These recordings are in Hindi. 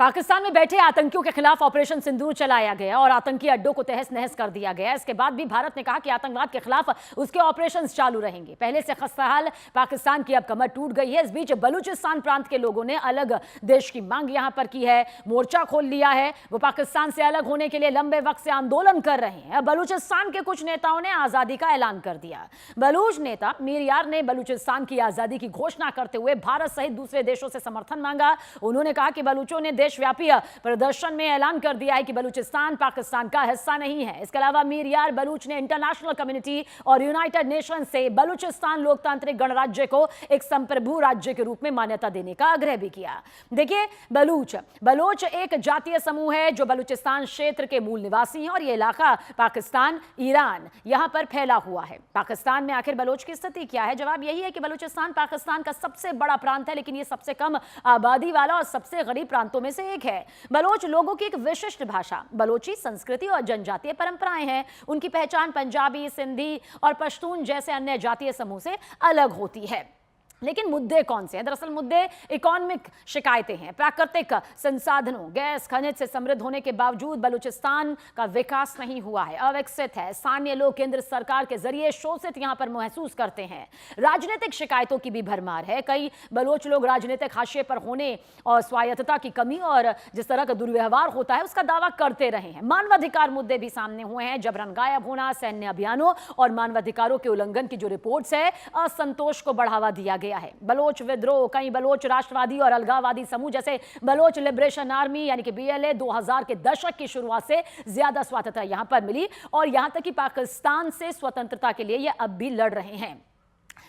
पाकिस्तान में बैठे आतंकियों के खिलाफ ऑपरेशन सिंदूर चलाया गया और आतंकी अड्डों को तहस नहस कर दिया गया। इसके बाद भी भारत ने कहा कि आतंकवाद के खिलाफ उसके ऑपरेशंस चालू रहेंगे। पहले से खस्ताहाल पाकिस्तान की अब कमर टूट गई है। इस बीच बलूचिस्तान प्रांत के लोगों ने अलग देश की मांग यहां पर की है, मोर्चा खोल लिया है। वो पाकिस्तान से अलग होने के लिए लंबे वक्त से आंदोलन कर रहे हैं। बलूचिस्तान के कुछ नेताओं ने आजादी का ऐलान कर दिया। बलूच नेता मीर यार ने बलूचिस्तान की आजादी की घोषणा करते हुए भारत सहित दूसरे देशों से समर्थन मांगा। उन्होंने कहा कि बलूचों ने देशव्यापी प्रदर्शन में ऐलान कर दिया है कि बलूचिस्तान पाकिस्तान का हिस्सा नहीं है। इसके अलावा मीर यार बलूच ने इंटरनेशनल कम्युनिटी और यूनाइटेड नेशन से बलूचिस्तान लोकतांत्रिक गणराज्य को एक संप्रभु राज्य के रूप में मान्यता देने का आग्रह भी किया। देखिए, बलूच एक जातीय समूह है जो बलूचिस्तान क्षेत्र के मूल निवासी हैं और यह इलाका पाकिस्तान, ईरान यहां पर फैला हुआ है। पाकिस्तान में आखिर बलूच की स्थिति क्या है? जवाब यही है कि बलूचिस्तान पाकिस्तान का सबसे बड़ा प्रांत है, लेकिन यह सबसे कम आबादी वाला और सबसे गरीब प्रांतों में से एक है। बलोच लोगों की एक विशिष्ट भाषा, बलोची संस्कृति और जनजातीय परंपराएं हैं। उनकी पहचान पंजाबी, सिंधी और पश्तून जैसे अन्य जातीय समूह से अलग होती है। लेकिन मुद्दे कौन से हैं? दरअसल मुद्दे इकोनॉमिक शिकायतें हैं। प्राकृतिक संसाधनों, गैस, खनिज से समृद्ध होने के बावजूद बलूचिस्तान का विकास नहीं हुआ है, अविकसित है। स्थानीय लोग केंद्र सरकार के जरिए शोषित यहां पर महसूस करते हैं। राजनीतिक शिकायतों की भी भरमार है। कई बलोच लोग राजनीतिक हाशिए पर होने और स्वायत्तता की कमी और जिस तरह का दुर्व्यवहार होता है उसका दावा करते रहे हैं। मानवाधिकार मुद्दे भी सामने हुए हैं। जबरन गायब होना, सैन्य अभियानों और मानवाधिकारों के उल्लंघन की जो रिपोर्ट्स है, असंतोष को बढ़ावा दिया गया है। बलोच विद्रोह, कई बलोच राष्ट्रवादी और अलगाववादी समूह जैसे बलोच लिबरेशन आर्मी यानी कि BLA 2000 के दशक की शुरुआत से ज्यादा स्वायत्तता यहां पर मिली और यहां तक कि पाकिस्तान से स्वतंत्रता के लिए ये अब भी लड़ रहे हैं।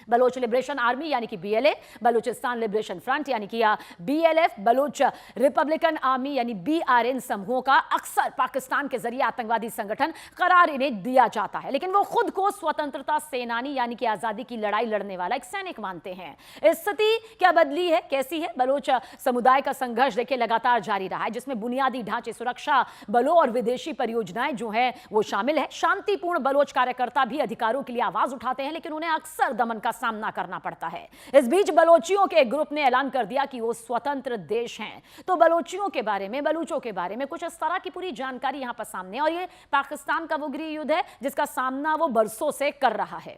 बलोच लिबरेशन आर्मी यानी कि BLA, बलूचिस्तान लिबरेशन फ्रंट यानी कि BLF, बलोच रिपब्लिकन आर्मी यानी BRN समूहों का अक्सर पाकिस्तान के जरिए आतंकवादी संगठन करार इन्हें दिया जाता है, लेकिन वो खुद को स्वतंत्रता सेनानी यानी कि आजादी की लड़ाई लड़ने वाला एक सैनिक मानते हैं। स्थिति क्या बदली है, कैसी है? बलोच समुदाय का संघर्ष देखिए लगातार जारी रहा है, जिसमें बुनियादी ढांचे, सुरक्षा बलों और विदेशी परियोजनाएं जो है वो शामिल है। शांतिपूर्ण बलोच कार्यकर्ता भी अधिकारों के लिए आवाज उठाते हैं, लेकिन उन्हें अक्सर दमन का सामना करना पड़ता है। इस बीच बलोचियों के एक ग्रुप ने ऐलान कर दिया कि वो स्वतंत्र देश हैं। तो बलोचियों के बारे में, बलूचों के बारे में कुछ इस तरह की पूरी जानकारी यहां पर सामने, और ये पाकिस्तान का वो गृह युद्ध है जिसका सामना वो बरसों से कर रहा है।